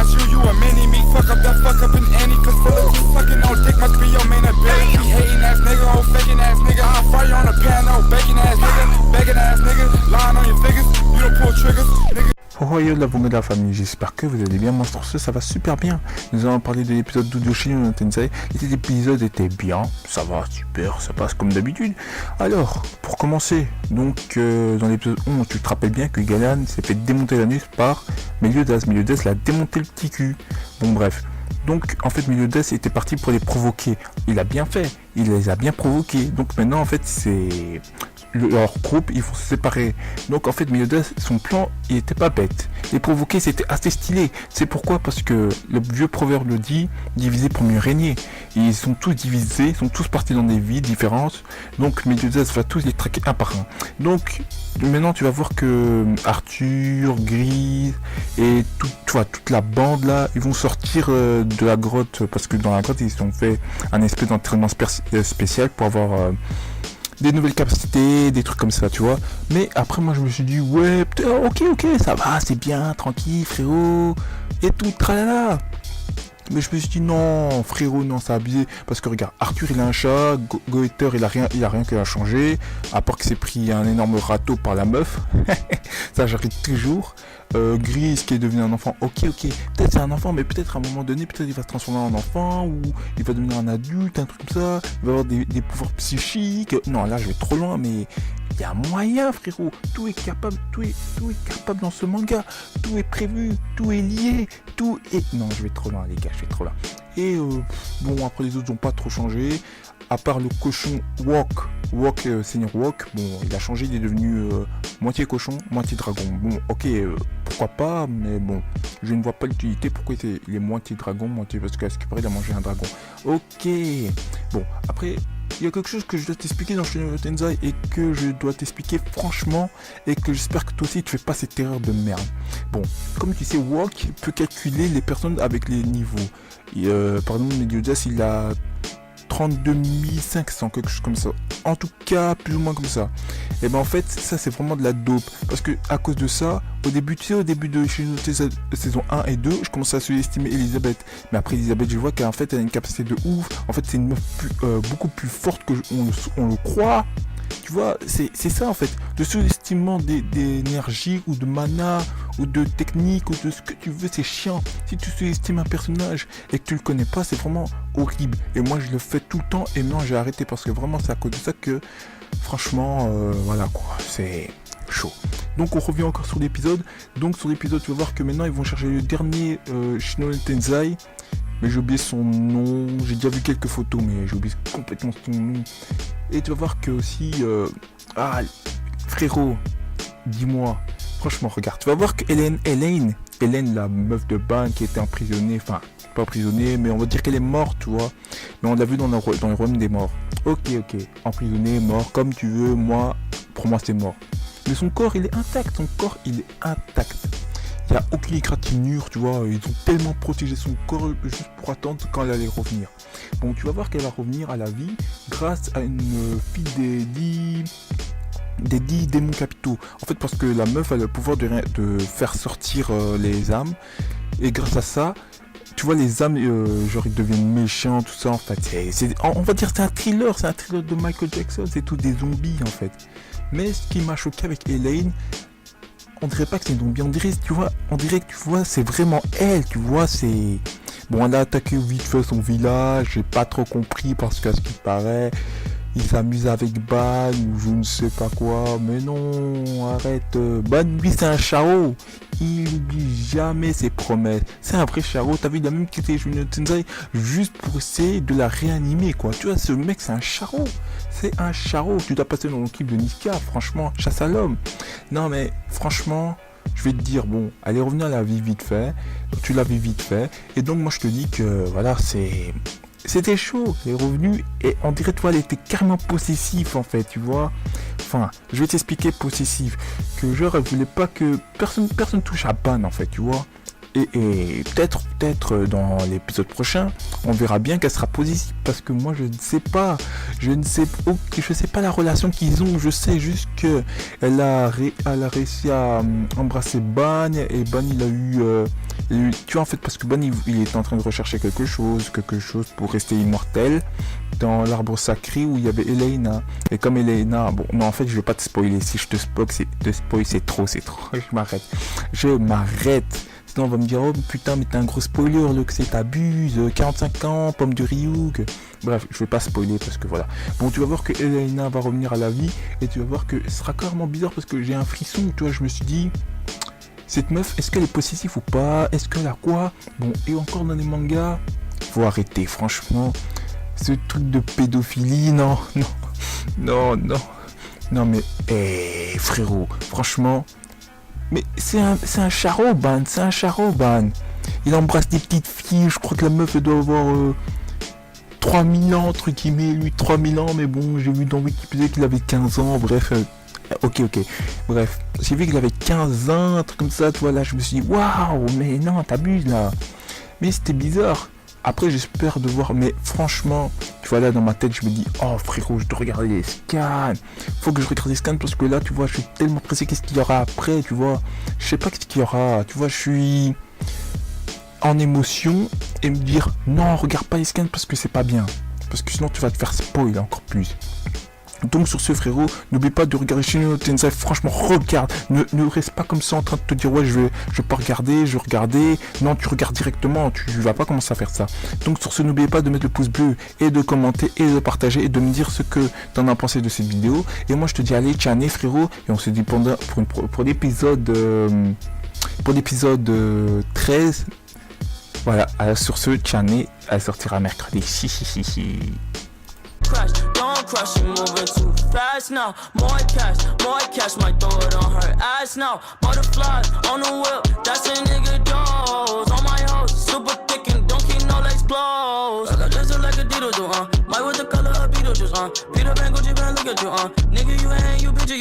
not you, you a mini me. Fuck up in any, cause full of you fucking don't take my Creole main ability. Hating ass nigga, oh faking ass nigga. I'll fire on a pan, oh bacon ass nigga. Begging ass nigga, lying on your figures. You don't pull triggers, nigga. Oh yo la bonne de la famille, j'espère que vous allez bien, moi sur ce ça va super bien. Nous allons parler de l'épisode 12 de Shino no Tensei. Cet épisode était bien, ça va super, ça passe comme d'habitude. Alors, pour commencer, donc dans l'épisode 11, tu te rappelles bien que Galan s'est fait démonter l'anus par Meliodas. Meliodas l'a démonté le petit cul. Bon bref. Donc en fait Meliodas était parti pour les provoquer. Il a bien fait, il les a bien provoqués. Donc maintenant en fait c'est... leur groupe, ils vont se séparer. Donc en fait Meliodas, son plan, il était pas bête. Les provoquer, c'était assez stylé. C'est pourquoi? Parce que le vieux proverbe le dit, diviser pour mieux régner. Ils sont tous divisés, ils sont tous partis dans des vies différentes. Donc Meliodas va tous les traquer un par un. Donc maintenant tu vas voir que Arthur, Grise et toute la bande là, ils vont sortir de la grotte. Parce que dans la grotte, ils ont fait un espèce d'entraînement spécial pour avoir... des nouvelles capacités, des trucs comme ça, tu vois. Mais après, moi, je me suis dit, ouais, ok, ça va, c'est bien, tranquille, frérot, et tout, tralala. Mais je me suis dit, non, frérot, non, c'est abusé. Parce que regarde, Arthur, il a un chat, Goether, il a rien qui a changé, à part qu'il s'est pris un énorme râteau par la meuf. Ça, j'arrive toujours. Grise qui est devenu un enfant, ok, peut-être c'est un enfant, mais peut-être à un moment donné, peut-être il va se transformer en enfant, ou il va devenir un adulte, un truc comme ça, il va avoir des pouvoirs psychiques. Non, là je vais trop loin, mais il y a moyen, frérot, tout est capable dans ce manga, tout est prévu, tout est lié, tout est... Non, je vais trop loin les gars, je vais trop loin. Et bon, après les autres n'ont pas trop changé, à part le cochon Seigneur Wok, bon, il a changé, il est devenu moitié cochon, moitié dragon. Bon, ok, pourquoi pas, mais bon, je ne vois pas l'utilité, pourquoi il est moitié dragon, moitié, parce qu'à ce qui paraît, il a mangé un dragon. Ok, bon, après, il y a quelque chose que je dois t'expliquer dans Shino no Tensei et que je dois t'expliquer franchement et que j'espère que toi aussi tu fais pas cette erreur de merde. Bon, comme tu sais, Wok peut calculer les personnes avec les niveaux. Par exemple, Meliodas, il a 32 500, quelque chose comme ça. En tout cas, plus ou moins comme ça. Et ben en fait, ça c'est vraiment de la dope. Parce que à cause de ça, au début de Shino no Tensei saison 1 et 2, je commençais à sous-estimer Elisabeth. Mais après Elisabeth, je vois qu'en fait, elle a une capacité de ouf. En fait, c'est une meuf beaucoup plus forte que on le croit. Tu vois, c'est ça en fait. Le sous-estimement d'énergie ou de mana ou de technique ou de ce que tu veux, c'est chiant. Si tu sous-estimes un personnage et que tu le connais pas, c'est vraiment horrible. Et moi, je le fais tout le temps et maintenant j'ai arrêté parce que vraiment c'est à cause de ça que, franchement, voilà quoi, c'est chaud. Donc on revient encore sur l'épisode. Donc sur l'épisode, tu vas voir que maintenant ils vont chercher le dernier Shino no Tensei. Mais j'ai oublié son nom, j'ai déjà vu quelques photos, mais j'ai oublié complètement son nom. Et tu vas voir que aussi... frérot, dis-moi, franchement, regarde, tu vas voir que Hélène, la meuf de Ban qui était emprisonnée, enfin, pas emprisonnée, mais on va dire qu'elle est morte, tu vois. Mais on l'a vu dans le royaume des morts. Ok, emprisonnée, mort, comme tu veux, pour moi c'est mort. Mais son corps, il est intact, Il n'y a aucune égratignure, tu vois, ils ont tellement protégé son corps juste pour attendre quand elle allait revenir. Bon, tu vas voir qu'elle va revenir à la vie grâce à une fille des 10 démons capitaux. En fait, parce que la meuf a le pouvoir de faire sortir les âmes. Et grâce à ça, tu vois, les âmes, genre, ils deviennent méchants, tout ça, en fait. On va dire c'est un thriller de Michael Jackson, c'est tout des zombies, en fait. Mais ce qui m'a choqué avec Elaine, on dirait pas que c'est une zombie, on dirait que tu vois, c'est vraiment elle, tu vois, c'est... Bon, elle a attaqué vite fait son village, j'ai pas trop compris parce qu'à ce qui paraît, il s'amuse avec Ban ou je ne sais pas quoi, mais non, arrête, Ban, lui c'est un charo, il n'oublie jamais ses promesses, c'est un vrai charo, t'as vu, il a même quitté Shino no Tensei juste pour essayer de la réanimer, quoi, tu vois, ce mec c'est un charo, tu dois passer dans l'équipe de Niska, franchement, chasse à l'homme, non mais, franchement, je vais te dire, bon, allez revenir à la vie vite fait, tu l'as vu vite fait, et donc moi je te dis que, voilà, c'était chaud, elle est revenue, et on dirait, toi, elle était carrément possessive, en fait, tu vois. Enfin, je vais t'expliquer possessive, que genre, elle voulait pas que personne touche à Ban, en fait, tu vois. Et peut-être dans l'épisode prochain, on verra bien qu'elle sera positive, parce que moi je ne sais pas la relation qu'ils ont. Je sais juste que elle a réussi à embrasser Ban, et Ban il a eu, tu vois, en fait, parce que Ban il était en train de rechercher quelque chose pour rester immortel dans l'arbre sacré où il y avait Elena. Et comme Elena, bon, non, en fait je vais pas te spoiler. Si je te spoil, c'est trop. Je m'arrête. Sinon on va me dire, oh putain, mais t'es un gros spoiler, le que c'est t'abuses, 45 ans, pomme de Ryuk. Bref, je vais pas spoiler parce que voilà. Bon, tu vas voir que Elena va revenir à la vie, et tu vas voir que ce sera carrément bizarre parce que j'ai un frisson, tu vois, je me suis dit, cette meuf, est-ce qu'elle est possessive ou pas? Est-ce qu'elle a quoi? Bon, et encore dans les mangas, faut arrêter, franchement. Ce truc de pédophilie, non, mais, frérot, franchement, mais c'est un charreau, Ban, Il embrasse des petites filles, je crois que la meuf, elle doit avoir 3000 ans, entre guillemets, lui, 3000 ans, mais bon, j'ai vu dans Wikipédia qu'il avait 15 ans, bref, ok, bref, j'ai vu qu'il avait 15 ans, un truc comme ça, tu vois, là, je me suis dit, waouh, mais non, t'abuses, là, mais c'était bizarre. Après, j'espère de voir, mais franchement, tu vois, là, dans ma tête, je me dis, oh frérot, je dois regarder les scans. Faut que je regarde les scans parce que là, tu vois, je suis tellement pressé. Qu'est-ce qu'il y aura après, tu vois? Je sais pas qu'est-ce qu'il y aura. Tu vois, je suis en émotion et me dire, non, regarde pas les scans parce que c'est pas bien. Parce que sinon, tu vas te faire spoil encore plus. Donc sur ce, frérot, n'oublie pas de regarder Shingeki no Tensei. Franchement, regarde, ne reste pas comme ça en train de te dire ouais, je vais pas regarder, je vais regarder. Non, tu regardes directement, tu vas pas commencer à faire ça. Donc sur ce, n'oubliez pas de mettre le pouce bleu et de commenter et de partager et de me dire ce que t'en as pensé de cette vidéo. Et moi je te dis allez, tchané frérot, et on se dit pour l'épisode 13. Voilà, alors sur ce, tchané, elle sortira mercredi. Don't crush, you moving too fast now. More cash, might throw it on her ass now. Butterflies on the whip, that's a nigga dose. On my hoes, super thick and don't keep no legs closed. I got this like a Beetlejuice, Might with the color of Beetlejuice, Peter Pan, Gucci Pan, look at you, nigga, you ain't, you bitch,